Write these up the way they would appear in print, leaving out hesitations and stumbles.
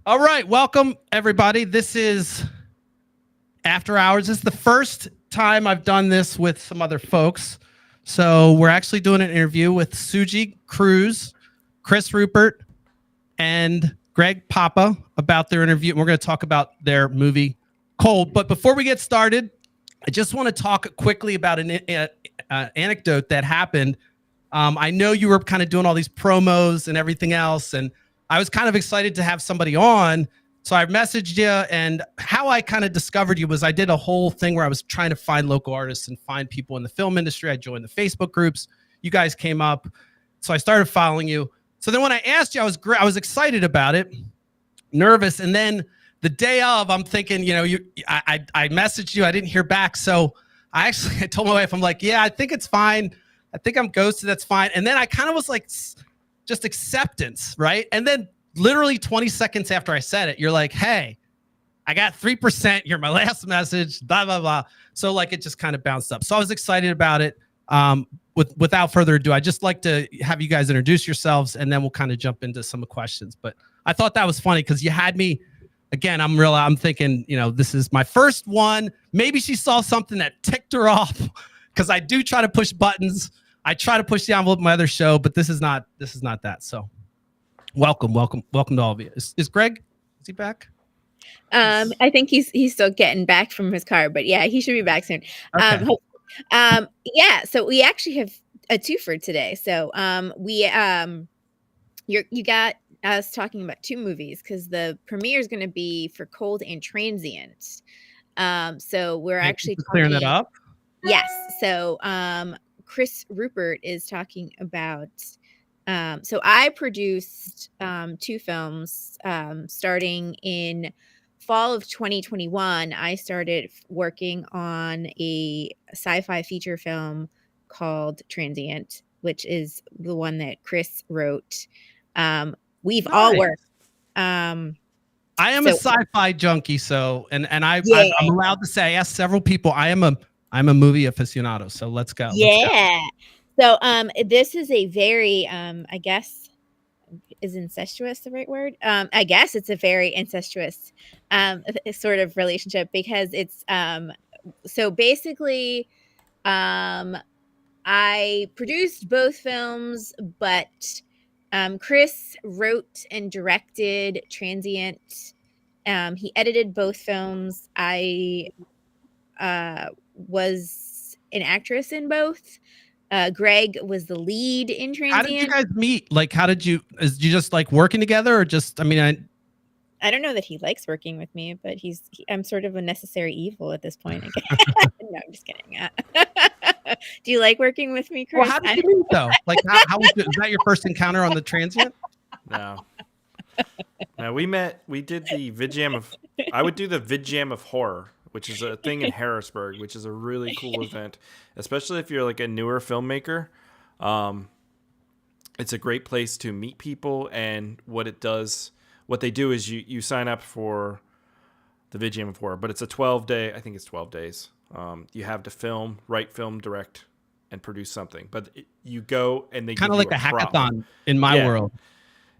All right, welcome everybody. This is After Hours. This is the first time I've done this with some other folks. So we're actually doing an interview with Sugey, Cruz, Chris Rupert, and Greg Poppa about their interview. We're going to talk about their movie Cold. But before we get started, I just want to talk quickly about an anecdote that happened. I know you were kind of doing all these promos and everything else, and I was kind of excited to have somebody on. So I messaged you, and how I kind of discovered you was I did a whole thing where I was trying to find local artists and find people in the film industry. I joined the Facebook groups. You guys came up. So I started following you. So then when I asked you, I was excited about it, nervous. And then the day of, I'm thinking, I messaged you. I didn't hear back. So I told my wife, I'm like, yeah, I think it's fine. I think I'm ghosted. That's fine. And then I kind of was like, just acceptance, right? And then literally 20 seconds after I said it, you're like, hey, I got 3%. You're my last message, blah, blah, blah. So like it just kind of bounced up. So I was excited about it. Without further ado, I'd just like to have you guys introduce yourselves, and then we'll kind of jump into some questions. But I thought that was funny because you had me, again, I'm thinking, this is my first one. Maybe she saw something that ticked her off because I do try to push buttons. I try to push the envelope in my other show, but this is not that. So welcome to all of you. Is Greg, is he back? I think he's still getting back from his car, but yeah, he should be back soon. Okay. Yeah, so we actually have a twofer today. So you got us talking about two movies because the premiere is going to be for Cold and Transient. So we're actually clearing that up. Yes. So Chris Rupert is talking about. So I produced two films starting in fall of 2021. I started working on a sci-fi feature film called Transient, which is the one that Chris wrote. We've all worked. I am a sci-fi junkie, so and I'm allowed to say I asked several people. I'm a movie aficionado, so let's go. Yeah. So this is a very I guess, is incestuous the right word? I guess it's a very incestuous sort of relationship because it's so basically I produced both films, but Chris wrote and directed Transient. He edited both films. I was an actress in both. Greg was the lead in Transient. How did you guys meet? Like, did you just like working together, or just? I mean, I don't know that he likes working with me, but I'm sort of a necessary evil at this point. No, I'm just kidding. Do you like working with me, Chris? Well, how did you meet though? Like, how was it? Was that your first encounter on the Transient? No, we met. We did the VidJam of. I would do the VidJam of horror, which is a thing in Harrisburg, which is a really cool event, especially if you're like a newer filmmaker. It's a great place to meet people, and what they do is you sign up for the VidJam of horror, but it's a 12-day. I think it's 12 days. You have to write, film, direct, and produce something. But you go and they kind of like a hackathon in my world.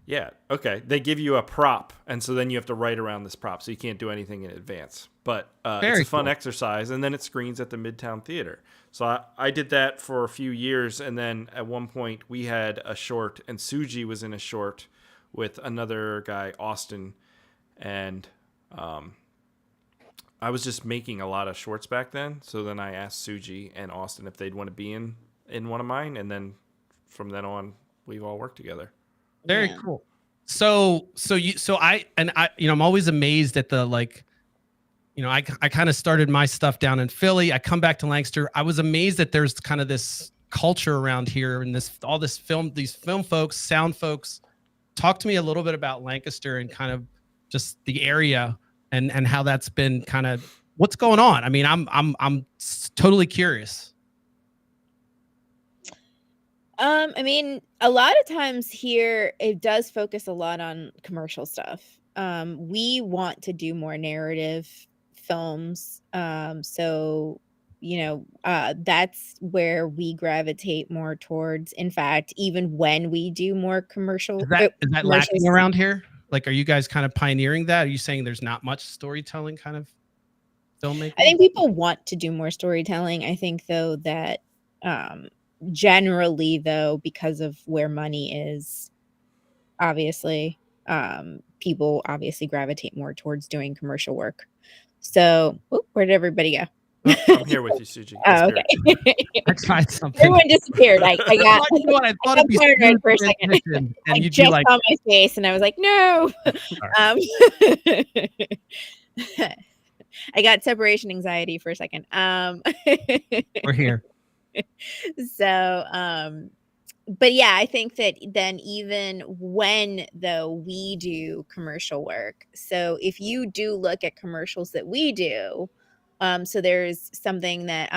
Yeah. Okay. They give you a prop, and so then you have to write around this prop, so you can't do anything in advance. But it's a fun exercise, and then it screens at the Midtown Theater. So I did that for a few years, and then at one point we had a short, and Sugey was in a short with another guy, Austin, and I was just making a lot of shorts back then. So then I asked Sugey and Austin if they'd want to be in one of mine, and then from then on we've all worked together. Very cool. So I'm always amazed at the I kind of started my stuff down in Philly. I come back to Lancaster. I was amazed that there's kind of this culture around here and these film folks, sound folks. Talk to me a little bit about Lancaster and kind of just the area and how that's been kind of what's going on. I mean, I'm totally curious. I mean, a lot of times here it does focus a lot on commercial stuff. We want to do more narrative films. So that's where we gravitate more towards. In fact, even when we do more commercial, is that lacking around here? Like, are you guys kind of pioneering that? Are you saying there's not much storytelling kind of filmmaking? I think people want to do more storytelling. I think though that generally though, because of where money is, obviously, people obviously gravitate more towards doing commercial work. So where did everybody go? I'm here with you, Sugey. Oh, okay. I tried something. Everyone disappeared. I got I thought it'd be paranoid for a second. and I you'd just be like, saw my face and I was like, no. I got separation anxiety for a second. we're here. So, but yeah, I think that then even when though we do commercial work, so if you do look at commercials that we do, so there's something that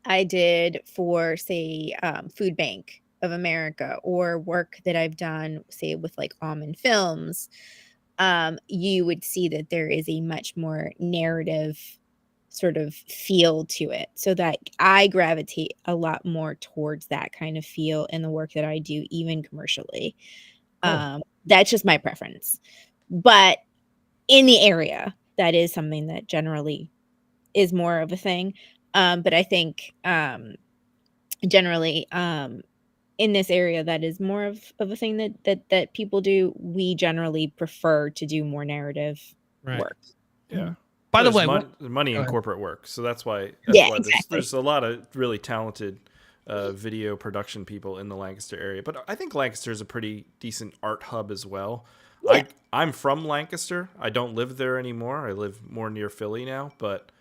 I did for, say, Food Bank of America, or work that I've done, say, with like Almond Films, you would see that there is a much more narrative sort of feel to it. So that I gravitate a lot more towards that kind of feel in the work that I do, even commercially. That's just my preference. But in the area, that is something that generally is more of a thing. But I think generally in this area, that is more of a thing that people do. We generally prefer to do more narrative work. Yeah. By the way, money in corporate work, so that's why. Exactly. There's a lot of really talented video production people in the Lancaster area. But I think Lancaster is a pretty decent art hub as well. Yeah. I'm from Lancaster. I don't live there anymore. I live more near Philly now, but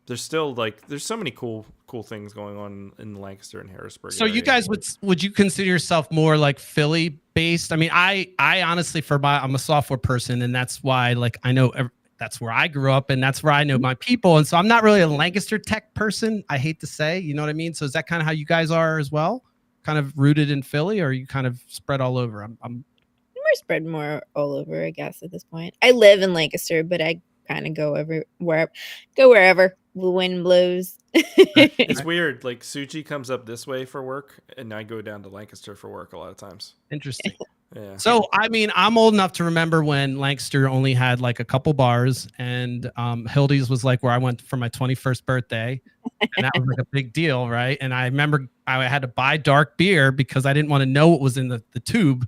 there's still there's so many cool things going on in the Lancaster and Harrisburg So area. you guys would you consider yourself more like Philly based? I mean, I honestly, I'm a software person, and that's why I know that's where I grew up and that's where I know my people. And so I'm not really a Lancaster tech person. I hate to say, you know what I mean? So is that kind of how you guys are as well? Kind of rooted in Philly, or are you kind of spread all over? We're spread more all over, I guess, at this point. I live in Lancaster, but I kind of go wherever the wind blows. It's weird. Like Sugey comes up this way for work, and I go down to Lancaster for work a lot of times. Interesting. Yeah. So, I mean, I'm old enough to remember when Lancaster only had like a couple bars, and Hildy's was like where I went for my 21st birthday, and that was like a big deal, right? And I remember I had to buy dark beer because I didn't want to know what was in the tube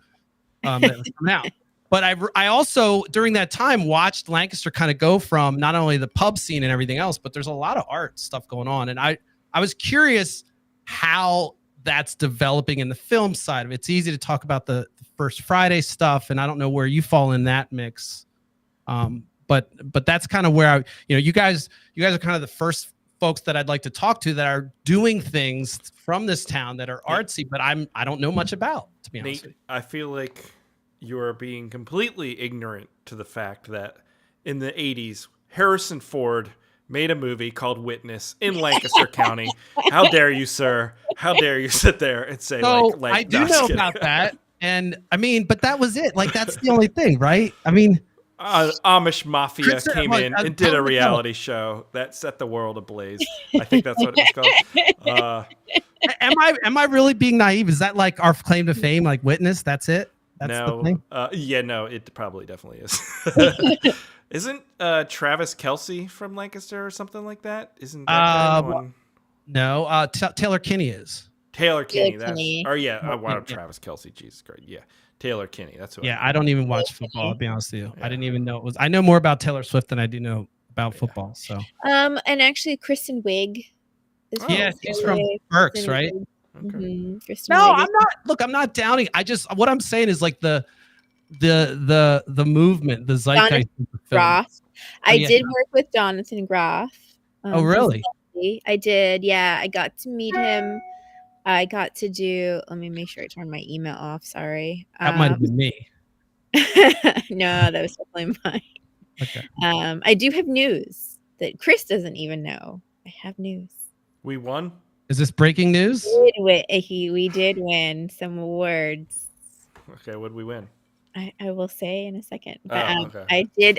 that was coming out. But I also, during that time, watched Lancaster kind of go from not only the pub scene and everything else, but there's a lot of art stuff going on. And I was curious how that's developing in the film side of it. It's easy to talk about the First Friday stuff, and I don't know where you fall in that mix. But that's kind of where you guys are kind of the first folks that I'd like to talk to that are doing things from this town that are artsy, but I don't know much about, to be honest with you. I feel like you are being completely ignorant to the fact that in the 80s, Harrison Ford made a movie called Witness in Lancaster County. How dare you, sir? How dare you sit there and say I do know about that. And I mean, but that was it. Like, that's the only thing, right? I mean, Amish Mafia came in and did a reality show that set the world ablaze. I think that's what it was called. Am I really being naive? Is that like our claim to fame? Like Witness? That's it? That's no. The thing? No, it probably definitely is. Isn't Travis Kelce from Lancaster or something like that? Isn't that one? No, Taylor Kinney is. Taylor Kinney. Travis Kelce. Jesus Christ. Yeah. Taylor Kinney. That's what. Yeah, I don't even watch football, I'll be honest with you. Yeah. I didn't even know it was. I know more about Taylor Swift than I do know about football. So. And actually, Kristen Wiig. She's from Berks, right? Okay. Mm-hmm. No, I'm not. Look, I'm not downing. What I'm saying is like the movement, the zeitgeist. Groff. I did work with Jonathan Groff. Oh, really? I did. Yeah, I got to meet him. I got to do. Let me make sure I turn my email off. Sorry. That might have been me. No, that was definitely mine. Okay. I do have news that Chris doesn't even know. I have news. We won. Is this breaking news? We did win some awards. Okay, what did we win? I will say in a second. But okay. I did.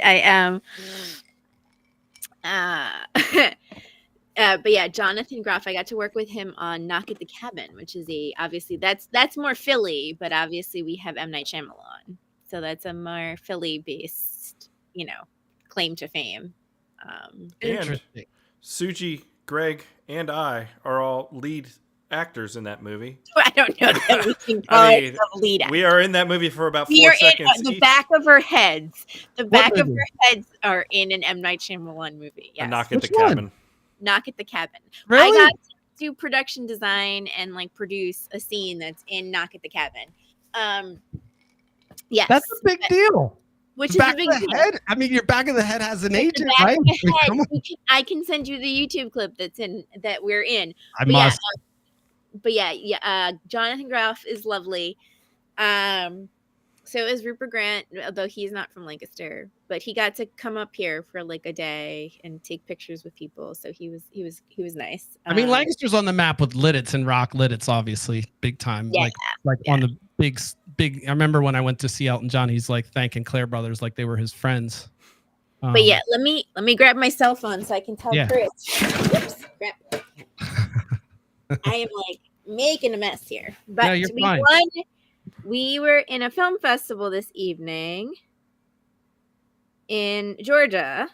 But yeah, Jonathan Groff, I got to work with him on Knock at the Cabin, which is obviously that's more Philly, but obviously we have M. Night Shyamalan. So that's a more Philly-based, claim to fame. Interesting. Sugey, Greg, and I are all lead actors in that movie. I don't know that we can call it a lead actor. We are in that movie for about 4 seconds. The back of our heads. The back of our heads are in an M. Night Shyamalan movie. Yes. Knock at the Cabin. Knock at the Cabin. Really? I got to do production design and produce a scene that's in Knock at the Cabin. Yes. That's a big deal. Which is a big deal. Head? I mean, your back of the head has an agent, right? I can send you the YouTube clip that we're in. I must. Jonathan Groff is lovely. So is Rupert Grant, although he's not from Lancaster, but he got to come up here for a day and take pictures with people. So he was nice. I mean, Lancaster's on the map with Lidditz and Rock Lidditz, obviously, big time. Yeah, on the big. I remember when I went to see Elton John, he's thanking Claire Brothers like they were his friends. But yeah, let me grab my cell phone so I can tell Chris. Oops, I am making a mess here. But you're fine. We were in a film festival this evening in Georgia,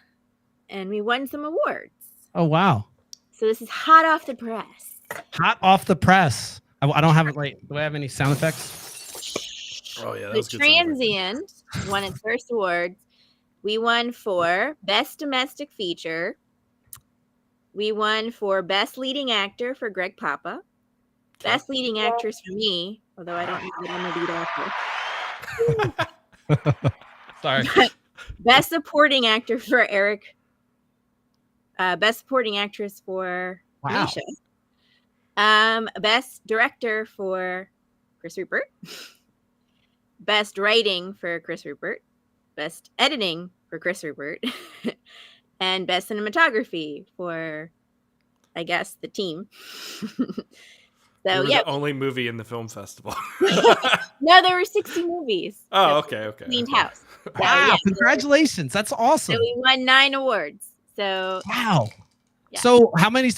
and we won some awards. Oh, wow. So this is hot off the press. Hot off the press. I don't have it right. Do I have any sound effects? Oh, yeah. The Transient won its first awards. We won for Best Domestic Feature. We won for Best Leading Actor for Greg Poppa. Best Leading Actress for me, although I don't know that I'm a lead actor. Sorry. Best Supporting Actor for Eric. Best Supporting Actress for Alicia. Best Director for Chris Rupert. Best Writing for Chris Rupert. Best Editing for Chris Rupert. And Best Cinematography for, I guess, the team. So, the only movie in the film festival. No, there were 60 movies. Oh, okay. Cleaned house. Wow, congratulations. That's awesome. So we won 9 awards. So wow. Yeah. So how many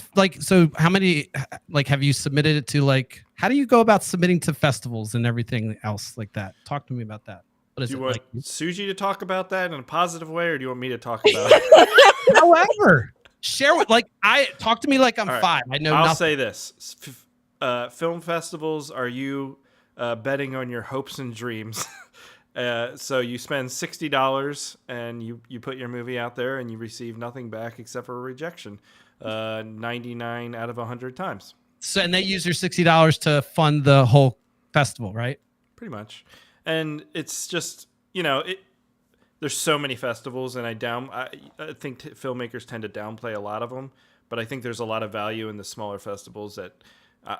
have you submitted it to how do you go about submitting to festivals and everything else like that? Talk to me about that. What is do you it want Sugey to talk about that in a positive way, or do you want me to talk about it? However, share what talk to me like I'm 5. I know I'll nothing. say this. Film festivals are you betting on your hopes and dreams. So you spend $60 and you put your movie out there and you receive nothing back except for a rejection 99 out of 100 times. So, and they use your $60 to fund the whole festival, right? Pretty much. And it's just, there's so many festivals, and I think filmmakers tend to downplay a lot of them, but I think there's a lot of value in the smaller festivals that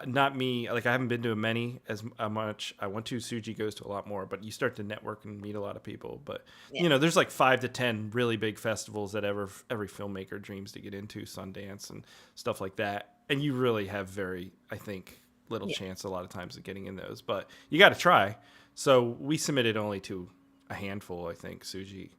not me, I haven't been to many as much. I went to Sugey goes to a lot more, but you start to network and meet a lot of people. But there's 5 to 10 really big festivals that every filmmaker dreams to get into, Sundance and stuff like that. And you really have little chance a lot of times of getting in those, but you got to try. So we submitted only to a handful, I think. Sugey,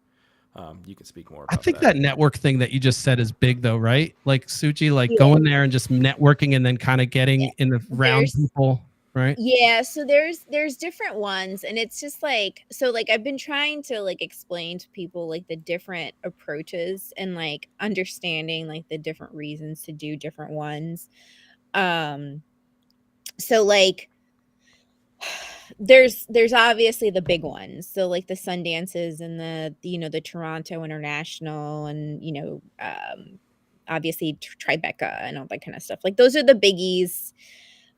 you can speak more about that. I think that network thing that you just said is big though, right? Sugey, going there and just networking and then kind of getting in the round people, right? Yeah. So there's different ones, and it's just I've been trying to explain to people the different approaches and understanding the different reasons to do different ones. There's obviously the big ones, so the Sundances and the Toronto International and obviously Tribeca and all that kind of stuff. Those are the biggies.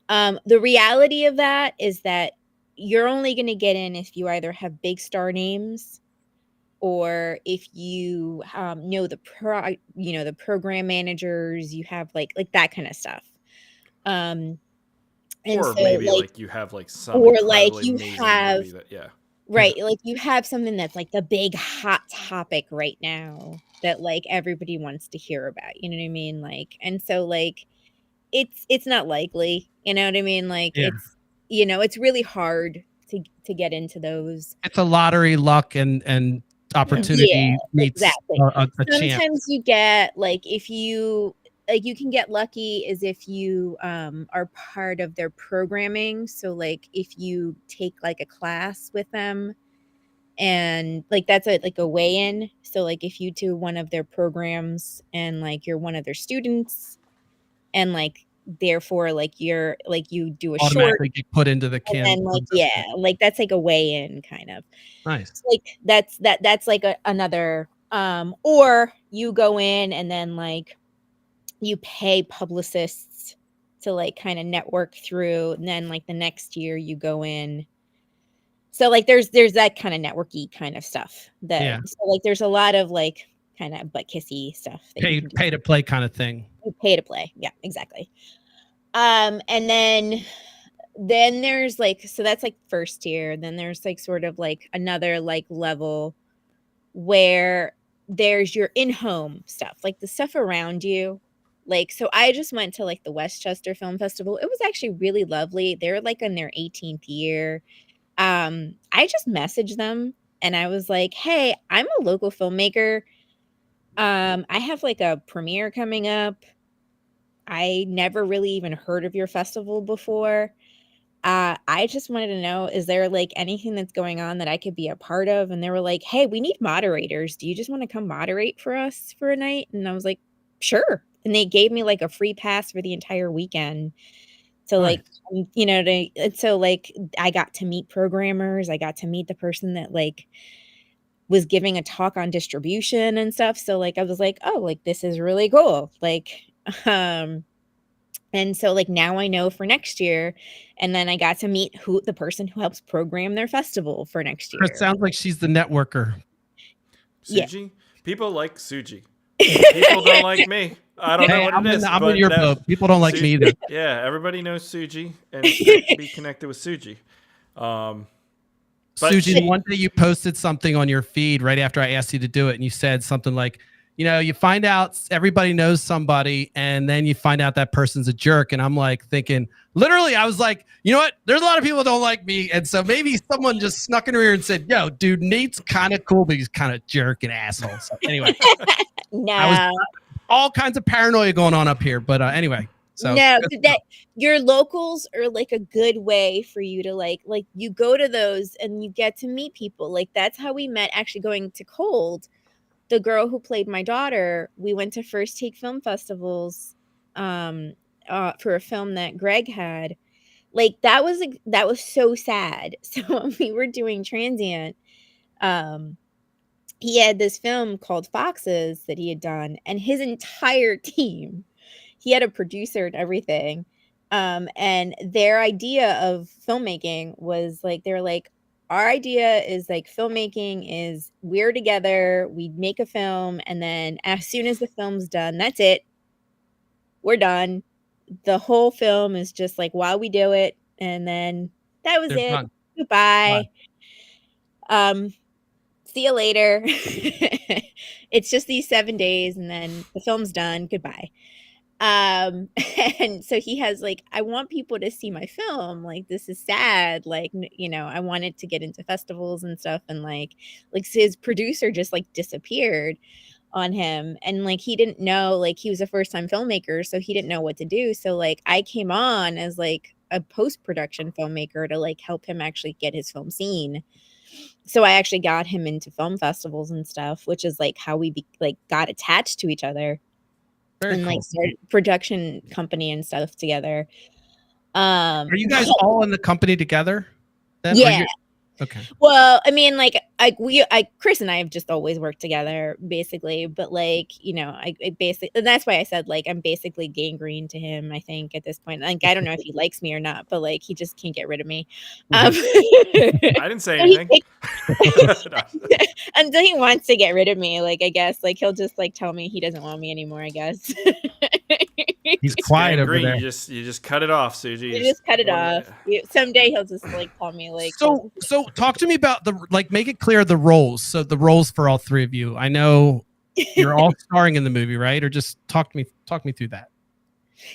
The reality of that is that you're only going to get in if you either have big star names or if you know the program managers, you have that kind of stuff. And or so, maybe you have some, or you have that, right, you have something that's the big hot topic right now that everybody wants to hear about, you know what I mean? And so it's not likely, you know what I mean? It's it's really hard to get into those. It's a lottery, luck and opportunity meets exactly. a Sometimes chance. you get if you like you can get lucky is if you are part of their programming. So like if you take like a class with them, and like that's like a weigh-in. So like if you do one of their programs and like you're one of their students, and like therefore like you're like you do a automatically short, get put into the and can. then like like that's like a weigh-in kind of. Nice. So, like that's like another or you go in and then like you pay publicists to like kind of network through, and then like the next year you go in. So like there's that kind of networky kind of stuff that so like there's a lot of like kind of butt kissy stuff that pay to play kind of thing. Pay to play. Yeah, exactly. And then there's like, so that's like first tier. Then there's like sort of like another like level where there's your in-home stuff, like the stuff around you. Like, so I just went to like the Westchester Film Festival. It was actually really lovely. They're like in their 18th year. I just messaged them and I was like, hey, I'm a local filmmaker. I have like a premiere coming up. I never really even heard of your festival before. I just wanted to know, is there like anything that's going on that I could be a part of? And they were like, hey, we need moderators. Do you just want to come moderate for us for a night? And I was like, sure. And they gave me like a free pass for the entire weekend. So like, you know, so like I got to meet programmers. I got to meet the person that like was giving a talk on distribution and stuff. So like I was like, oh, like this is really cool. Like, and so like now I know for next year. And then I got to meet the person who helps program their festival for next year. It sounds like she's the networker. Sugey? Yeah. People like Sugey. People don't like me. I don't know what it is. I'm in your boat. People don't like me either. Yeah, everybody knows Sugey and be connected with Sugey. Sugey, one day you posted something on your feed right after I asked you to do it, and you said something like, you know, you find out everybody knows somebody, and then you find out that person's a jerk. And I'm like thinking, literally, I was like, you know what? There's a lot of people that don't like me. And so maybe someone just snuck in here and said, yo, dude, Nate's kind of cool, but he's kind of jerk and asshole. So anyway, no. All kinds of paranoia going on up here. But anyway. So no, that your locals are like a good way for you to like you go to those and you get to meet people. Like that's how we met, actually going to Cold. The girl who played my daughter, we went to First Take Film Festivals for a film that Greg had. Like that was so sad. So when we were doing Transient, he had this film called Foxes that he had done, and his entire team, he had a producer and everything. And their idea of filmmaking was like, they're like, our idea is like filmmaking is we're together, we make a film, and then as soon as the film's done, that's it. We're done. The whole film is just like while we do it, and then that was it. Done. Goodbye. Bye. See you later. It's just these 7 days, and then the film's done. Goodbye. And so he has like, I want people to see my film. Like, this is sad. Like, you know, I wanted to get into festivals and stuff. And like his producer just like disappeared on him. And like, he didn't know, like he was a first time filmmaker, so he didn't know what to do. So like I came on as like a post-production filmmaker to like help him actually get his film seen. So I actually got him into film festivals and stuff, which is like how we got attached to each other. Very and cool. Like started production company and stuff together. Are you guys all in the company together? Then? Yeah. Okay. Well, I mean, Chris and I have just always worked together, basically. But like, you know, I basically, and that's why I said like I'm basically gangrene to him. I think at this point, like I don't know if he likes me or not, but like he just can't get rid of me. I didn't say anything until he wants to get rid of me. Like I guess, like he'll just like tell me he doesn't want me anymore. I guess. He's quiet over there. You just cut it off, Sugey. You just cut it off. Someday he'll just like tell me like. So talk to me about make it clear the roles. So the roles for all three of you. I know you're all starring in the movie, right? Or just talk me through that.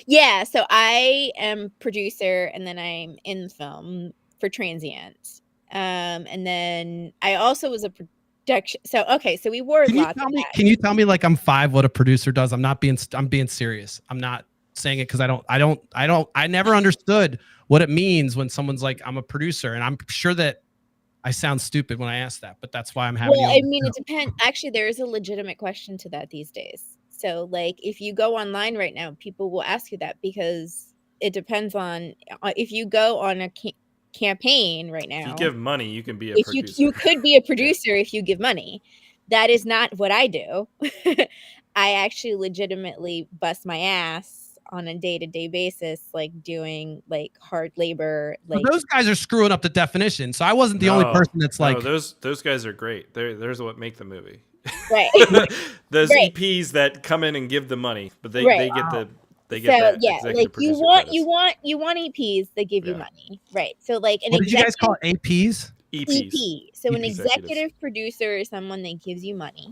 Yeah. So I am producer, and then I'm in film for Transient. And then I also was So okay, so we wore lots of hats. Can you tell me like I'm 5 what a producer does? I'm being serious. I'm not saying it because I never understood what it means when someone's like, I'm a producer, and I'm sure that I sound stupid when I ask that, but that's why I'm having you. Well, I mean, it depends. Actually, there is a legitimate question to that these days. So, like, if you go online right now, people will ask you that because it depends on if you go on a campaign right now. If you give money, you can be a producer. You could be a producer if you give money. That is not what I do. I actually legitimately bust my ass on a day-to-day basis, like doing like hard labor. Like, well, those guys are screwing up the definition. So I wasn't the only person that's like, those guys are great. There's what make the movie. Right. Those EPs that come in and give the money, but they get the like you want EPs that give you money, right? So like what did you guys call it? APs? EP. So an executive producer is someone that gives you money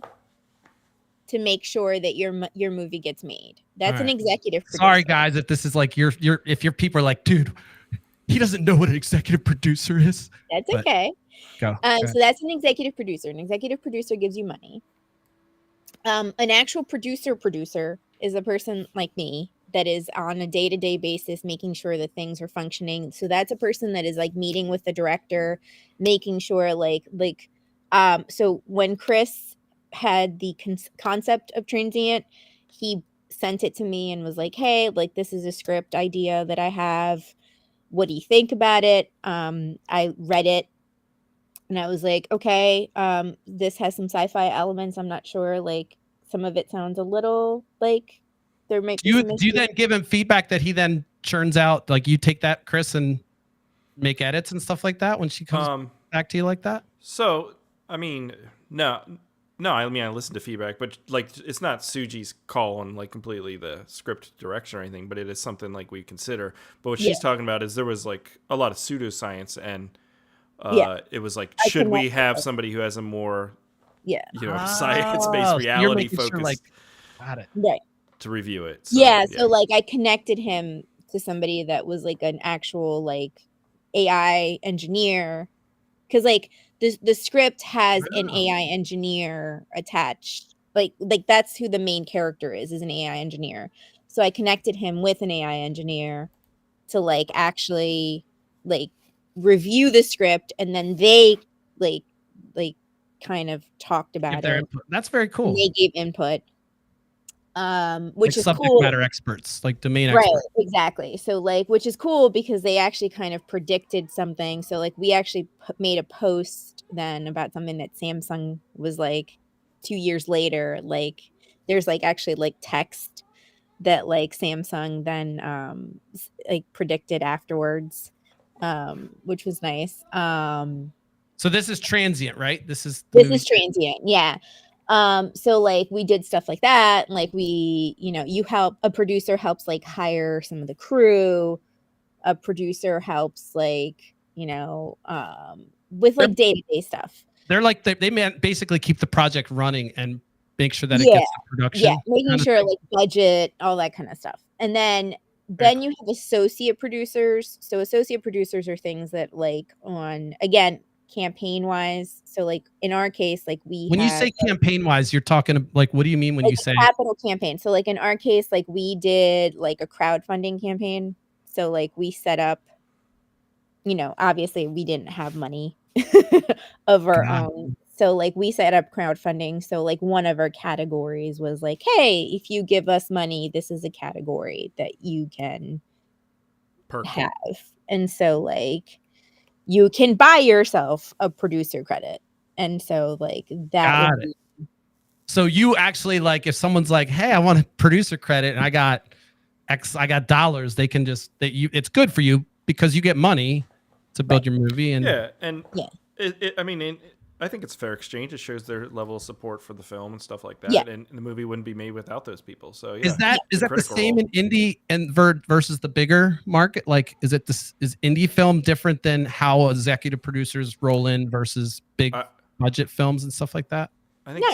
to make sure that your movie gets made. That's an executive producer. Sorry guys, if this is like if your people are like, dude, he doesn't know what an executive producer is. That's okay. Go. So that's an executive producer. An executive producer gives you money. An actual producer is a person like me that is on a day-to-day basis making sure that things are functioning. So that's a person that is like meeting with the director, making sure so when Chris had the concept of Transient, he sent it to me and was like, hey, like this is a script idea that I have. What do you think about it? I read it and I was like, okay, this has some sci-fi elements. I'm not sure, like some of it sounds a little like there might be do you then give him feedback that he then churns out, like you take that, Chris, and make edits and stuff like that when she comes back to you like that? So I mean, no, I mean I listen to feedback, but like it's not Sugey's call on like completely the script direction or anything, but it is something like we consider. But what she's talking about is there was like a lot of pseudoscience, and it was like, should we have somebody who has a more science-based reality focus? Sure, like, got it. Right. To review it. So, so like I connected him to somebody that was like an actual like AI engineer, because like the script has an AI engineer attached. Like that's who the main character is an AI engineer. So I connected him with an AI engineer to like actually like review the script, and then they like kind of talked about it. Input. That's very cool. They gave input. Which is subject cool. matter experts, like domain experts. Right, exactly. So like, which is cool because they actually kind of predicted something. So like, we actually made a post then about something that Samsung was like 2 years later. Like, there's like actually like text that like Samsung then like predicted afterwards, which was nice. So this is Transient, right? This is Transient, yeah. So like we did stuff like that. Like we, a producer helps like hire some of the crew. A producer helps like, with like day-to-day stuff. They're like, they basically keep the project running and make sure that it gets to production. Yeah, making sure like budget, all that kind of stuff. And then you have associate producers. So associate producers are things that like on, again, campaign wise. So like in our case, like when you say campaign wise, you're talking like, what do you mean when like you say capital campaign? So like in our case, like we did like a crowdfunding campaign. So like we set up, obviously we didn't have money of our own. So like we set up crowdfunding. So like one of our categories was like, hey, if you give us money, this is a category that you can have. And so like you can buy yourself a producer credit. And so like that. So you actually like, if someone's like, hey, I want a producer credit and I got dollars, they can just, it's good for you because you get money to build your movie. And I think it's fair exchange. It shows their level of support for the film and stuff like that. And the movie wouldn't be made without those people. So is that the same in indie and versus the bigger market? Like, is indie film different than how executive producers roll in versus big budget films and stuff like that? I think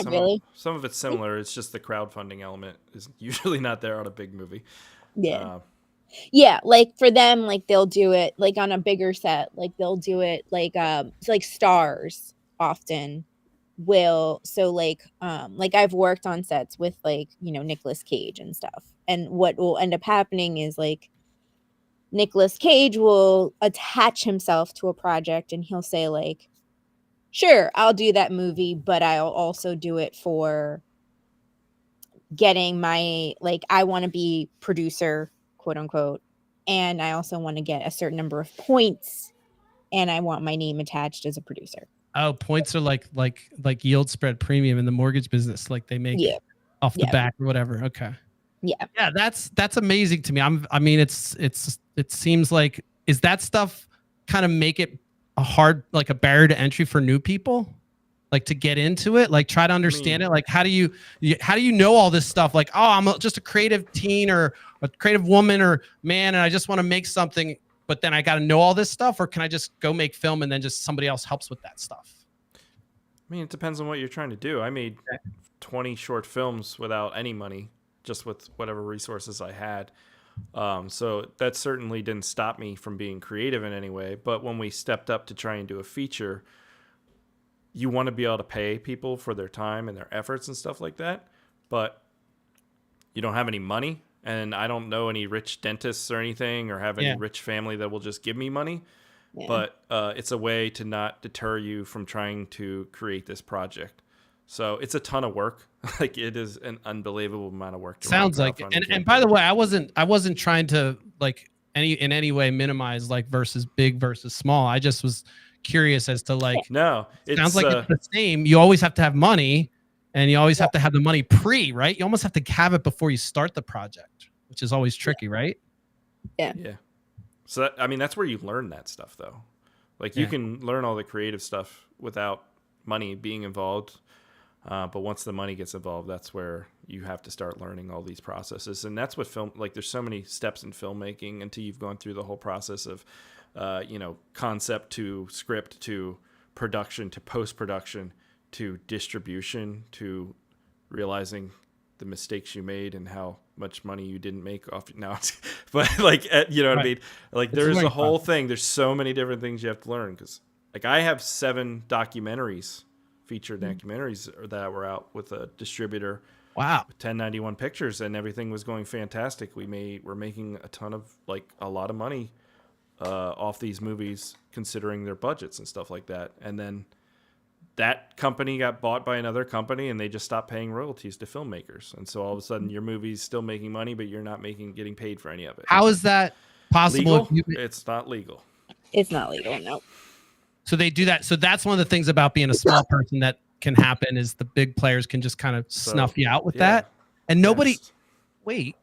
some of it's similar. It's just the crowdfunding element is usually not there on a big movie. Yeah. Yeah, like for them, like they'll do it like on a bigger set. Like they'll do it like stars often will, so like I've worked on sets with like, you know, Nicolas Cage and stuff, and what will end up happening is like Nicolas Cage will attach himself to a project and he'll say like, sure, I'll do that movie, but I'll also do it for getting my, like, I want to be producer, quote unquote, and I also want to get a certain number of points, and I want my name attached as a producer. Oh, points are like yield spread premium in the mortgage business, like they make off the back or whatever. Okay. Yeah, that's amazing to me. I mean, it seems like, is that stuff kind of make it a hard, like a barrier to entry for new people, like to get into it, like try to understand it? Like how do you know all this stuff? Like, oh, I'm just a creative teen or a creative woman or man, and I just want to make something, but then I got to know all this stuff, or can I just go make film and then just somebody else helps with that stuff? I mean, it depends on what you're trying to do. I made 20 short films without any money, just with whatever resources I had. So that certainly didn't stop me from being creative in any way. But when we stepped up to try and do a feature, you want to be able to pay people for their time and their efforts and stuff like that. But you don't have any money. And I don't know any rich dentists or anything, or have any rich family that will just give me money. Yeah. But it's a way to not deter you from trying to create this project. So it's a ton of work. Like, it is an unbelievable amount of work. Sounds like it. And by the way, I wasn't trying to like in any way minimize like versus big versus small. I just was curious as to like, no, it sounds like it's the same. You always have to have money. And you always have to have the money right? You almost have to have it before you start the project, which is always tricky, right? Yeah. Yeah. So, that's where you learn that stuff, though. Like, you can learn all the creative stuff without money being involved. But once the money gets involved, that's where you have to start learning all these processes. And that's what there's so many steps in filmmaking until you've gone through the whole process of, concept to script to production to post-production to distribution, to realizing the mistakes you made and how much money you didn't make off now. But like, you know what I mean? Like, there's a whole thing. There's so many different things you have to learn. Cause like, I have 7 documentaries, featured documentaries that were out with a distributor. Wow. 1091 Pictures, and everything was going fantastic. We're making a lot of money off these movies, considering their budgets and stuff like that. And then that company got bought by another company, and they just stopped paying royalties to filmmakers. And so all of a sudden, your movie's still making money, but you're not getting paid for any of it. How is that possible? It's not legal. It's not legal, no. So they do that. So that's one of the things about being a small person that can happen, is the big players can just kind of snuff you out with that. And nobody, wait,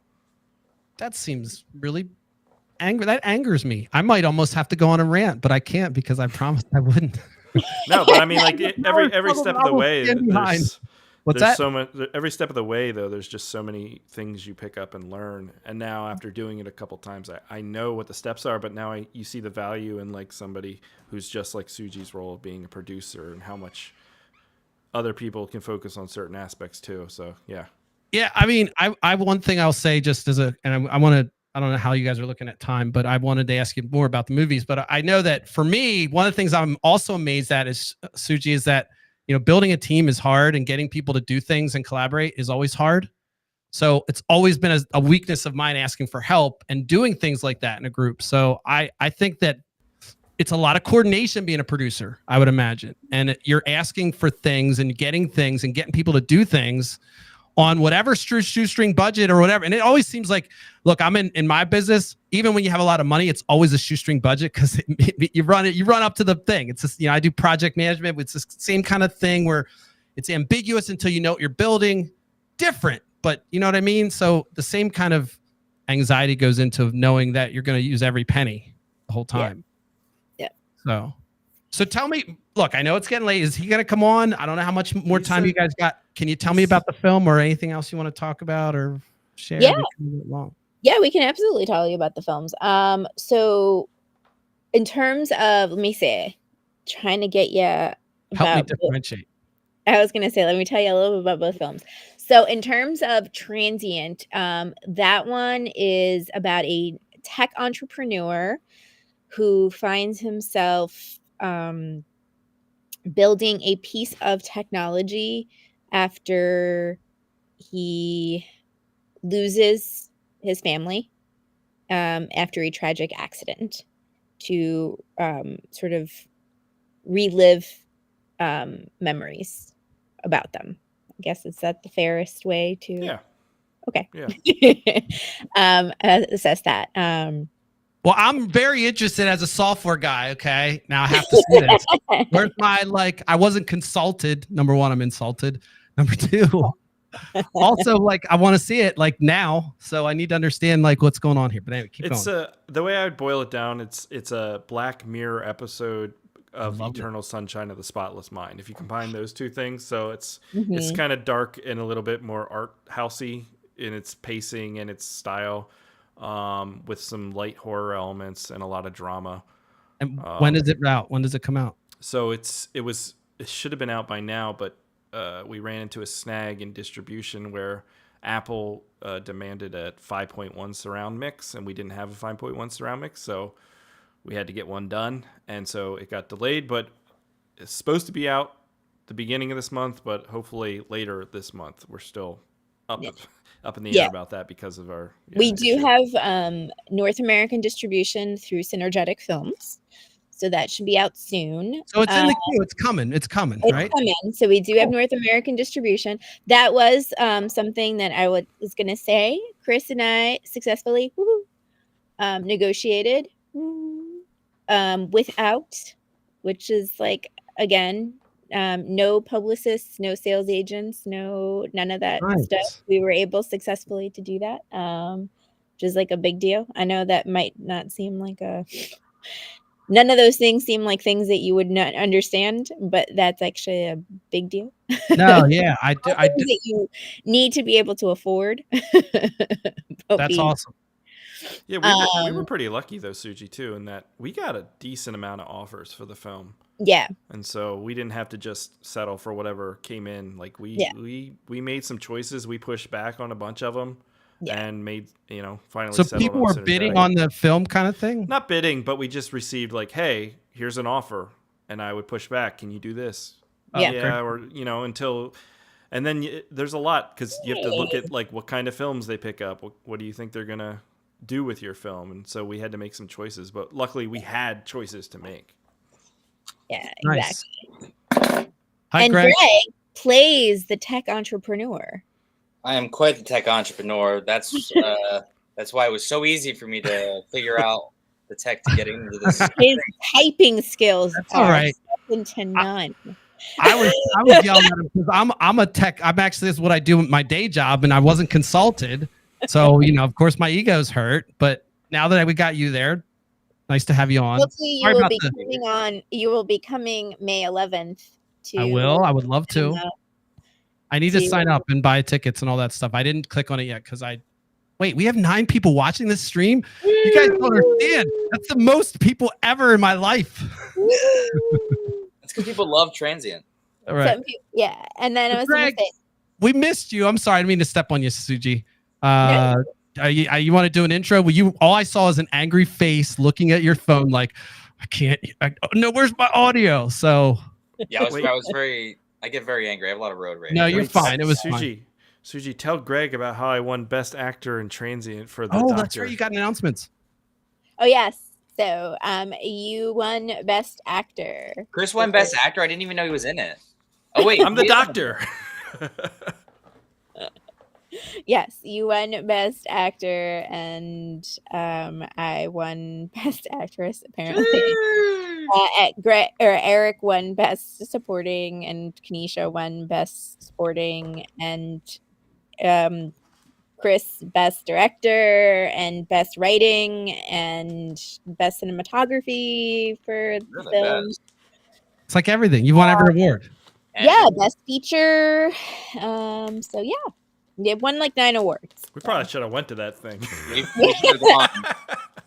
that seems really angry. That angers me. I might almost have to go on a rant, but I can't, because I promised I wouldn't. No, but I mean, like, every step of the way, there's so much. Every step of the way, though, there's just so many things you pick up and learn. And now, after doing it a couple times, I know what the steps are. But now you see the value in like somebody who's just like Sugey's role of being a producer, and how much other people can focus on certain aspects too. So yeah. I mean, I one thing I'll say, just as I don't know how you guys are looking at time, but I wanted to ask you more about the movies. But I know that for me, one of the things I'm also amazed at is, Sugey, is that, building a team is hard, and getting people to do things and collaborate is always hard. So it's always been a weakness of mine, asking for help and doing things like that in a group. So I think that it's a lot of coordination being a producer, I would imagine. And you're asking for things and getting people to do things on whatever shoestring budget or whatever. And it always seems like, look, I'm in my business, even when you have a lot of money, it's always a shoestring budget, because you run up to the thing. It's just, I do project management. It's the same kind of thing where it's ambiguous until you know what you're building. Different, but you know what I mean? So the same kind of anxiety goes into knowing that you're going to use every penny the whole time. Yeah. So tell me, look, I know it's getting late. Is he going to come on? I don't know how much more time you guys got. Can you tell me about the film, or anything else you want to talk about or share? Yeah. Yeah, we can absolutely tell you about the films. So in terms of, let me say, trying to get you about, help me differentiate. I was going to say, let me tell you a little bit about both films. So in terms of Transient, that one is about a tech entrepreneur who finds himself building a piece of technology after he loses his family after a tragic accident to sort of relive memories about them. I guess is that the fairest way to? Yeah. Okay. Yeah. Assess that. Well, I'm very interested as a software guy. Okay, now I have to see this. Where's my I wasn't consulted. Number one, I'm insulted. Number two, also I want to see it now, so I need to understand what's going on here. But anyway, keep going. The way I would boil it down, it's a Black Mirror episode of Eternal Sunshine of the Spotless Mind. If you combine those two things, so it's kind of dark and a little bit more art housey in its pacing and its style, with some light horror elements and a lot of drama. And when is it out? When does it come out? So it should have been out by now, but we ran into a snag in distribution where Apple demanded a 5.1 surround mix, and we didn't have a 5.1 surround mix, so we had to get one done, and so it got delayed. But it's supposed to be out the beginning of this month, but hopefully later this month. We're still up in the air about that because of our. We do have North American distribution through Synergetic Films. So that should be out soon. So it's in the queue. It's coming. It's coming, right? Coming. So we do have North American distribution. That was something that I was going to say. Chris and I successfully negotiated without, which is again, no publicists, no sales agents, none of that stuff. We were able successfully to do that, which is a big deal. I know that might not seem like a... None of those things seem like things that you would not understand, but that's actually a big deal. No, yeah, I do. That you need to be able to afford. That's awesome. Yeah, we were pretty lucky though, Sugey, too, in that we got a decent amount of offers for the film. Yeah. And so we didn't have to just settle for whatever came in. We made some choices. We pushed back on a bunch of them. Yeah. And made, finally. So people were bidding on the film kind of thing? Not bidding, but we just received hey, here's an offer. And I would push back. Can you do this? Yeah. Or, until, and then there's a lot because you have to look at what kind of films they pick up. What do you think they're going to do with your film? And so we had to make some choices, but luckily we had choices to make. Yeah, nice. Exactly. Hi, Greg plays the tech entrepreneur. I am quite the tech entrepreneur. That's why it was so easy for me to figure out the tech to get into this. His typing skills are all right. second to none. I was yelling at him because I'm a tech. I'm actually, this is what I do with my day job, and I wasn't consulted. So of course my ego's hurt. But now that we got you there, nice to have you on. Hopefully you will be coming May 11th. I will. I would love to. I need to sign up and buy tickets and all that stuff. I didn't click on it yet because wait, we have 9 people watching this stream. You guys don't understand. That's the most people ever in my life. It's because people love Transient. All right. Yeah. And then I was going to say, we missed you. I'm sorry. I didn't mean to step on you, Sugey. You want to do an intro? All I saw is an angry face looking at your phone I can't. No, where's my audio? So. Yeah, I get very angry. I have a lot of road rage. No, you're fine. It was Sugey. fine. Sugey, tell Greg about how I won Best Actor in Transient for the Doctor. Oh, that's right. You got announcements. Oh, yes. So, you won Best Actor. Chris won Best Actor? I didn't even know he was in it. Oh, wait. I'm the Doctor. Yes, you won Best Actor, and I won Best Actress, apparently. Eric won Best Supporting, and Kenesha won Best Supporting, and Chris Best Director, and Best Writing, and Best Cinematography for the film. It's like everything. You won every award. Yeah, Best Feature. So yeah. They won 9 awards. We probably should have went to that thing.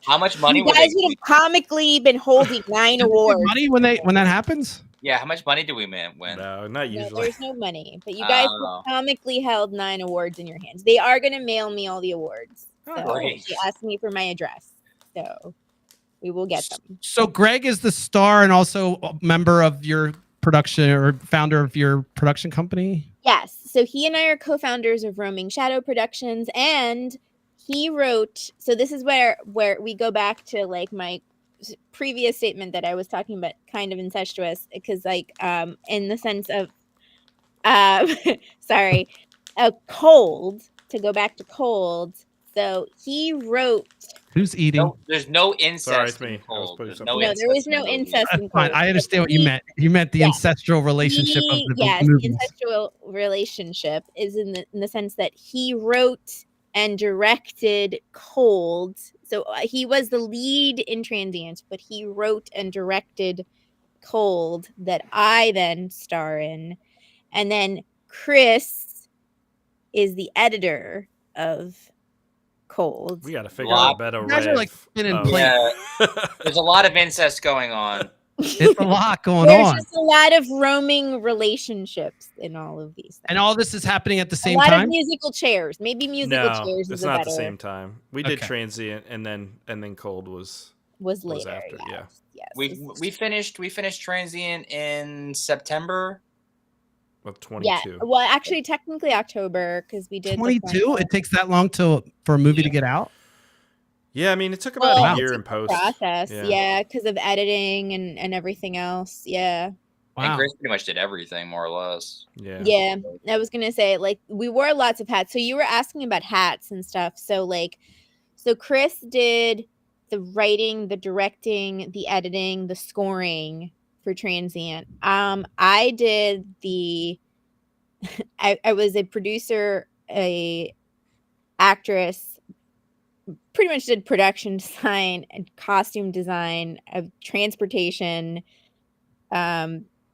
How much money? You guys would have comically been holding 9 awards. Money when that happens? Yeah, how much money do we win? No, not usually. No, there's no money, but you guys comically held 9 awards in your hands. They are going to mail me all the awards. So they asked me for my address, so we will get them. So Greg is the star and also a member of your production or founder of your production company? Yes. So he and I are co-founders of Roaming Shadow Productions, and he wrote. So this is where we go back to like my previous statement that I was talking about, kind of incestuous, because like in the sense of sorry, Cold. To go back to Cold. So he wrote. Who's eating? No, there's no incest. Sorry, it's me. In Cold. There is no incest in Cold. Fine. I understand what you meant. You meant the ancestral relationship of the movies. The ancestral relationship is in the sense that he wrote and directed Cold. So he was the lead in Transient, but he wrote and directed Cold that I then star in. And then Chris is the editor of Cold. We got to figure out a better way. There's a lot of incest going on. It's a lot going on. There's just a lot of roaming relationships in all of these things. And all this is happening at the same time? time? A lot of musical chairs. Maybe musical chairs it's not the same time. We did Transient and then Cold was later. After, yes. We finished Transient in September of 22. Yeah. Well, actually, technically October, because we did 22. It takes that long for a movie to get out. Yeah, I mean, it took about a year in post process. Yeah, because of editing and everything else. Yeah. Wow. And Chris pretty much did everything, more or less. Yeah. Yeah. I was gonna say, like, we wore lots of hats. So you were asking about hats and stuff. So Chris did the writing, the directing, the editing, the scoring for Transient. I did I was a producer, a actress, pretty much did production design and costume design of transportation,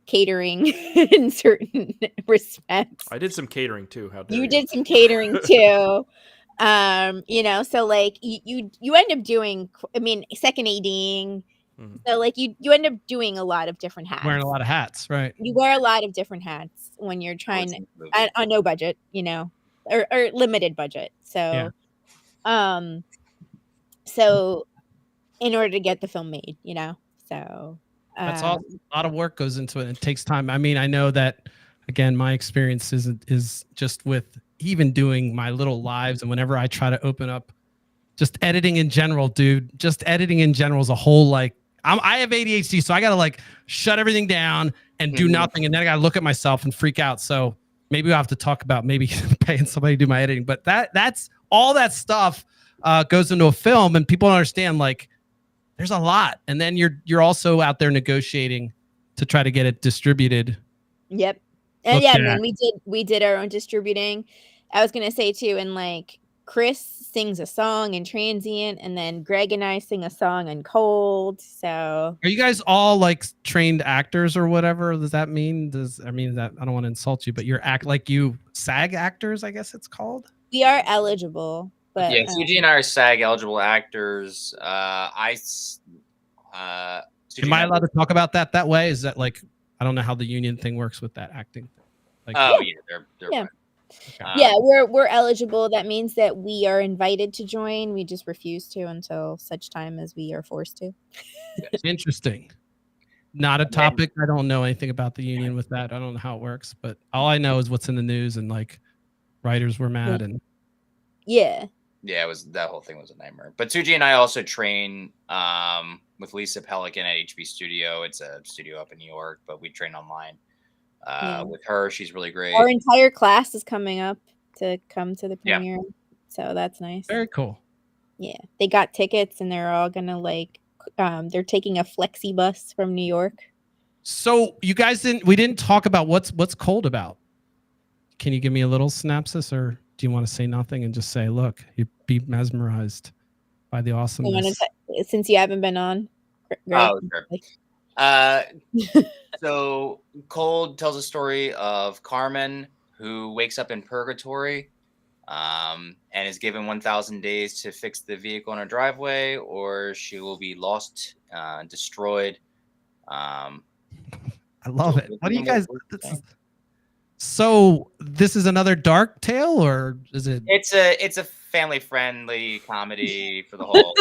catering in certain respects. I did some catering too. How dare you did some catering too. So like you end up doing, I mean, second ADing. Mm-hmm. So like you end up doing a lot of different hats. Wearing a lot of hats, right? You wear a lot of different hats when you're trying on no budget, or limited budget. So, so in order to get the film made, so that's all. A lot of work goes into it. It takes time. I mean, I know that again, my experience is just with even doing my little lives, and whenever I try to open up, just editing in general, dude. Just editing in general is a whole like. I have ADHD, so I gotta like shut everything down and do nothing, and then I gotta look at myself and freak out. So maybe we'll have to talk about maybe paying somebody to do my editing. But that's all that stuff goes into a film, and people don't understand like there's a lot, and then you're also out there negotiating to try to get it distributed. Yep, and yeah, I mean we did our own distributing. I was gonna say too, and like Chris sings a song in Transient, and then Greg and I sing a song in Cold. So are you guys all like trained actors or whatever? Does that mean? I mean that I don't want to insult you, but you're you SAG actors, I guess it's called. We are eligible, but Sugey and I are SAG eligible actors. Am I allowed to talk about that way? Is that like I don't know how the union thing works with that acting. Like, they're yeah. Okay. We're eligible. That means that we are invited to join. We just refuse to until such time as we are forced to. Interesting. Not a topic. I don't know anything about the union with that. I don't know how it works, but all I know is what's in the news, and like writers were mad and it was that whole thing was a nightmare. But Sugey and I also train with Lisa Pelican at HB Studio. It's a studio up in New York, but we train online. With her, she's really great. Our entire class is coming up to come to the premiere, so that's nice. Very cool. Yeah, they got tickets, and they're all gonna they're taking a flexi bus from New York. So you guys we didn't talk about what's Cold about. Can you give me a little synopsis, or do you want to say nothing and just say, look, you'd be mesmerized by the awesomeness? Since you haven't been on. Oh, sure. So Cold tells a story of Carmen, who wakes up in purgatory and is given 1,000 days to fix the vehicle in her driveway, or she will be lost, destroyed. I love it. What do you guys... So this is another dark tale, or is it? It's a family friendly comedy for the whole.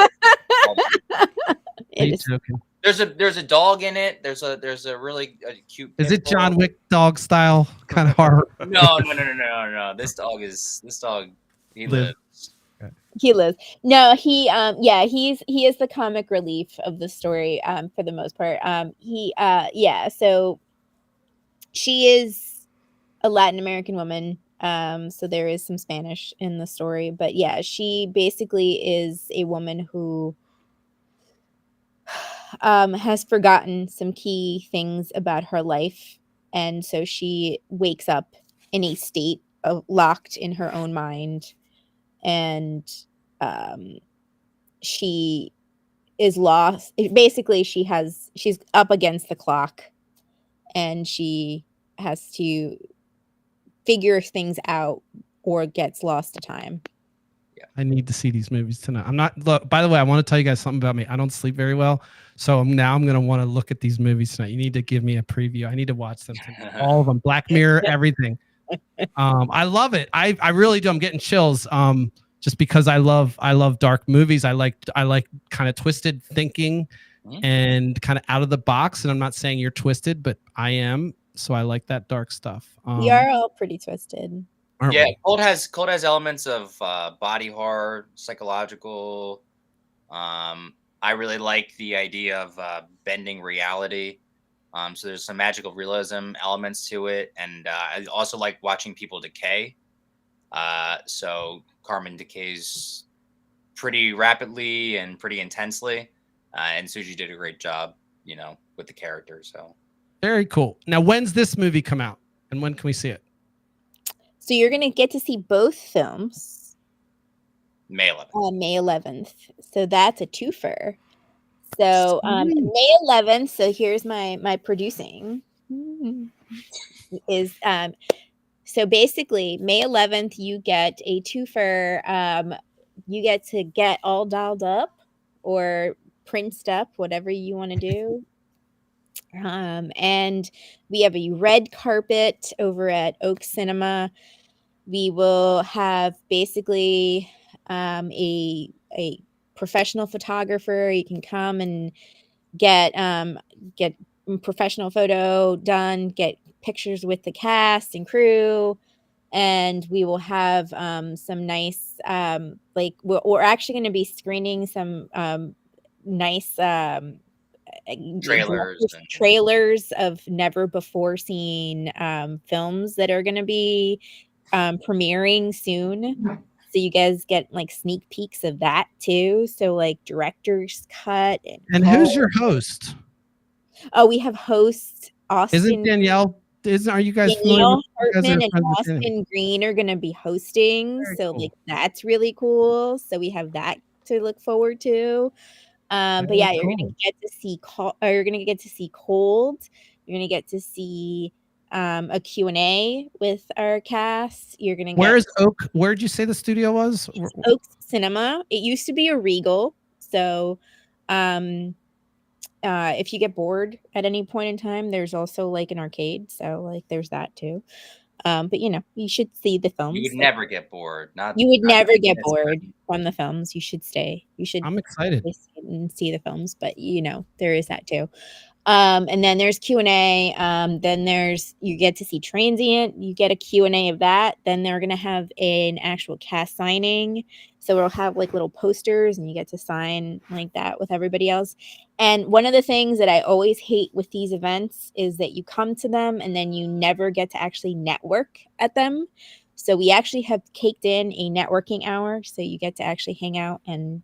Are you joking? There's a dog in it. There's a really cute. Is it John Wick dog style kind of horror? No. This dog. He lives. He lives. No, he he is the comic relief of the story for the most part. So she is a Latin American woman. So there is some Spanish in the story, but yeah, she basically is a woman who has forgotten some key things about her life, and so she wakes up in a state of locked in her own mind, and she is lost. Basically, she's up against the clock, and she has to figure things out or gets lost to time. I need to see these movies tonight. Look, by the way, I want to tell you guys something about me. I don't sleep very well. So now I'm going to want to look at these movies tonight. You need to give me a preview. I need to watch them tonight. All of them. Black Mirror, everything. I love it. I really do. I'm getting chills. Just because I love dark movies. I like kind of twisted thinking and kind of out of the box. And I'm not saying you're twisted, but I am. So I like that dark stuff. We are all pretty twisted. Yeah, Cold has elements of body horror, psychological. I really like the idea of bending reality. So there's some magical realism elements to it, and I also like watching people decay. So Carmen decays pretty rapidly and pretty intensely, and Sugey did a great job, with the character. So very cool. Now, when's this movie come out, and when can we see it? So you're going to get to see both films. May 11th. May 11th. So that's a twofer. So May 11th. So here's my producing. Is so basically May 11th you get a twofer. You get to get all dolled up or princed up, whatever you want to do. And we have a red carpet over at Oak Cinema. We will have basically a professional photographer. You can come and get professional photo done, get pictures with the cast and crew, and we will have some nice we're actually going to be screening some nice trailers of never before seen films that are going to be premiering soon. So you guys get like sneak peeks of that too. So like director's cut. And who's your host? Oh, we have host Austin. Isn't Danielle? Are you guys Danielle Hartman and Austin Green are going to be hosting. Very cool. Like that's really cool. So we have that to look forward to. But yeah, you're gonna get to see Cold. You're gonna get to see a Q&A with our cast. You're gonna. Where's Oak? Where'd you say the studio was? Oak Cinema. It used to be a Regal. So, if you get bored at any point in time, there's also like an arcade. So like there's that too. But you should see the films. You would never get bored. You would never get bored from the films. You should stay. I'm excited and see the films, but there is that too. And then there's Q&A. Then you get to see Transient. You get a Q&A of that. Then they're gonna have an actual cast signing. So we'll have like little posters, and you get to sign like that with everybody else. And one of the things that I always hate with these events is that you come to them and then you never get to actually network at them. So we actually have caked in a networking hour. So you get to actually hang out and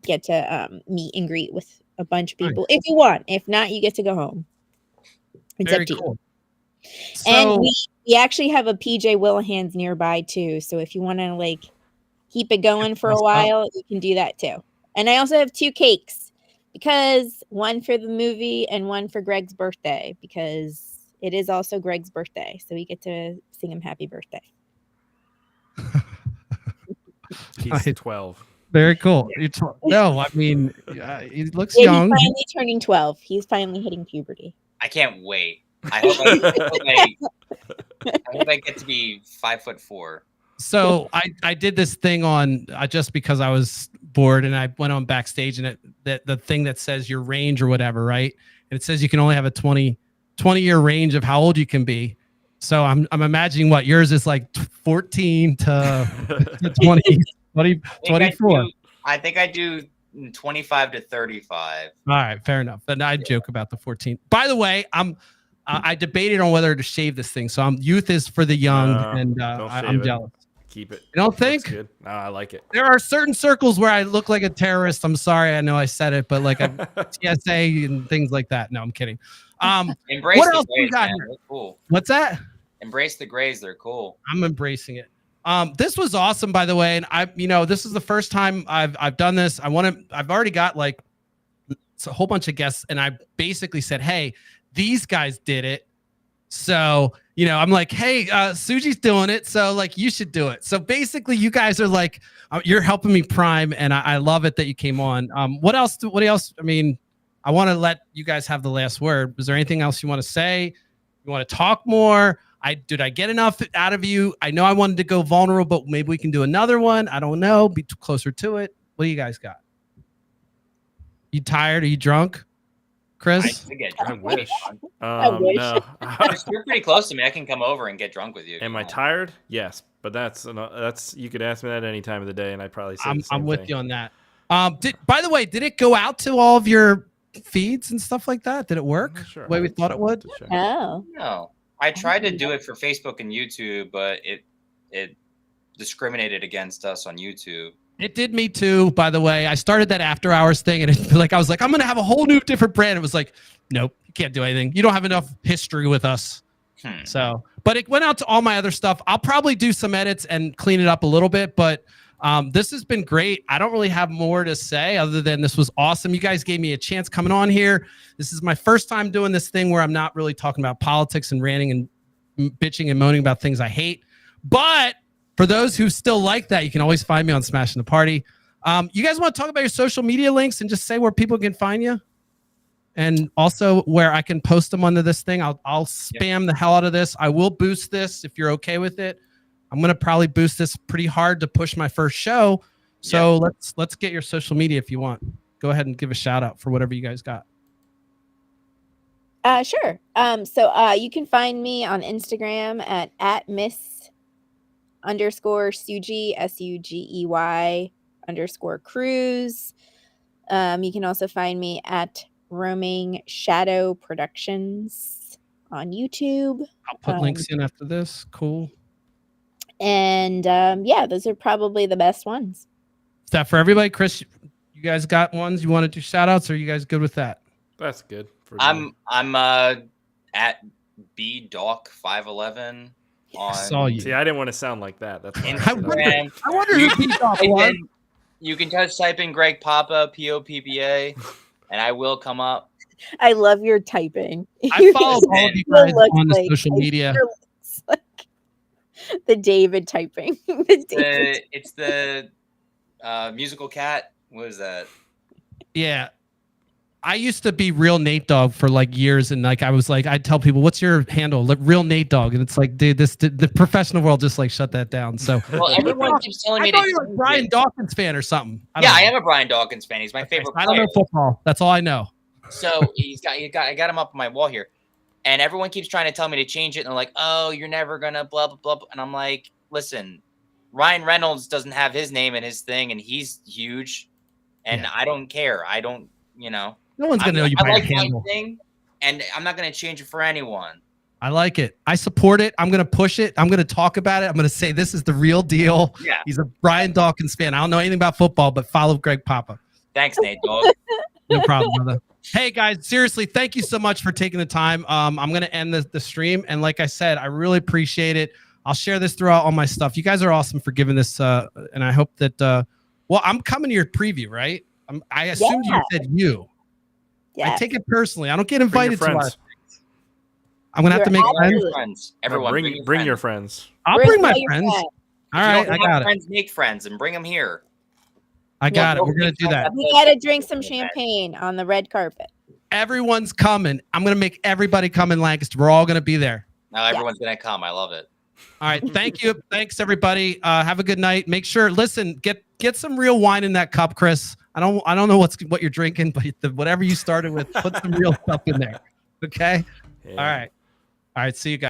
get to meet and greet with a bunch of people if you want. If not, you get to go home. It's up to you. So, and we actually have a PJ Willihan's nearby too. So if you want to like keep it going for a while, you can do that too. And I also have 2 cakes, because one for the movie and one for Greg's birthday, because it is also Greg's birthday. So we get to sing him happy birthday. He's 12. Very cool. No, I mean, he looks young. He's finally turning 12. He's finally hitting puberty. I can't wait. I hope I get to be 5'4". So I did this thing on just because I was bored, and I went on backstage, and the thing that says your range or whatever, right? And it says you can only have a 20-year range of how old you can be. So I'm imagining what yours is like 14 to 24. I think I do 25 to 35. All right, fair enough. But I joke about the 14. By the way, I debated on whether to shave this thing. So youth is for the young, and I'm jealous. Keep it. You don't think? Good. No, I like it. There are certain circles where I look like a terrorist. I'm sorry, I know I said it, but like a TSA and things like that. No, I'm kidding. Embrace what the else grays, we got man. here? They're cool. What's that? Embrace the grays. They're cool. I'm embracing it. This was awesome, by the way, and this is the first time I've done this. I've already got like a whole bunch of guests, and I basically said, hey, these guys did it. So, I'm like, hey, Sugey's doing it. So like, you should do it. So basically you guys are like, you're helping me prime. And I love it that you came on. What else? I mean, I want to let you guys have the last word. Is there anything else you want to say? You want to talk more? Did I get enough out of you? I know I wanted to go vulnerable, but maybe we can do another one. I don't know. Be closer to it. What do you guys got? You tired? Are you drunk? Chris? I wish. I wish. No. You're pretty close to me. I can come over and get drunk with you. Am I tired? Yes, but that's you could ask me that any time of the day, and I'd probably say I'm with you on that. By the way, did it go out to all of your feeds and stuff like that? Did it work the way we thought it would? Oh. No. I tried to do it for Facebook and YouTube, but it discriminated against us on YouTube. It did me too, by the way. I started that after hours thing, and I was like, I'm going to have a whole new different brand. It was like, nope, you can't do anything. You don't have enough history with us. So, but it went out to all my other stuff. I'll probably do some edits and clean it up a little bit, but this has been great. I don't really have more to say other than this was awesome. You guys gave me a chance coming on here. This is my first time doing this thing where I'm not really talking about politics and ranting and bitching and moaning about things I hate. But for those who still like that, you can always find me on Smashing the Party. You guys want to talk about your social media links and just say where people can find you? And also where I can post them onto this thing. I'll spam the hell out of this. I will boost this if you're okay with it. I'm going to probably boost this pretty hard to push my first show. So let's get your social media if you want. Go ahead and give a shout out for whatever you guys got. Sure. So you can find me on Instagram at Miss_Sugey, SUGEY_Cruz. You can also find me at Roaming Shadow Productions on YouTube. I'll put links in after this. Cool. And those are probably the best ones. Is that for everybody? Chris, you guys got ones you want to do shout outs, or are you guys good with that? That's good. I'm at BDoc511 on. I saw you. See, I didn't want to sound like that. That's why Instagram. I wonder who BDoc was. You can type in Greg Poppa, POPPA, and I will come up. I love your typing. I follow all of you guys on the social media. Like the David typing. It's the musical cat. What is that? Yeah. I used to be Real Nate Dogg for like years, and like I was like, I'd tell people, "What's your handle?" Real Nate Dogg, and it's like, dude, the professional world just like shut that down. So, well, everyone keeps telling me I thought you were a Brian Dawkins fan or something. I am a Brian Dawkins fan. He's my favorite player. I don't know football. That's all I know. So I got him up on my wall here, and everyone keeps trying to tell me to change it, and they're like, "Oh, you're never gonna blah blah blah," and I'm like, "Listen, Ryan Reynolds doesn't have his name in his thing, and he's huge, and I don't care. I don't, No one's gonna know you by your handle. Thing, and I'm not gonna change it for anyone. I like it. I support it. I'm gonna push it. I'm gonna talk about it. I'm gonna say this is the real deal. Yeah. He's a Brian Dawkins fan. I don't know anything about football, but follow Greg Poppa. Thanks, Nate Dogg. No problem, brother. Hey guys, seriously, thank you so much for taking the time. I'm gonna end the stream, and like I said, I really appreciate it. I'll share this throughout all my stuff. You guys are awesome for giving this, and I hope that. Well, I'm coming to your preview, right? I assumed you said you. Yes. I take it personally. I don't get invited to our. I'm gonna have to make friends. Everyone, bring your friends. I'll bring my friends. All right, I got it. Friends make friends and bring them here. I got it. We're gonna do that. We gotta drink some champagne on the red carpet. Everyone's coming. I'm gonna make everybody come in Lancaster. We're all gonna be there. Now everyone's gonna come. I love it. All right, thank you. Thanks everybody. Have a good night. Make sure. Listen, get some real wine in that cup, Chris. I don't know what you're drinking, but whatever you started with, put some real stuff in there. Okay. Yeah. All right. See you guys.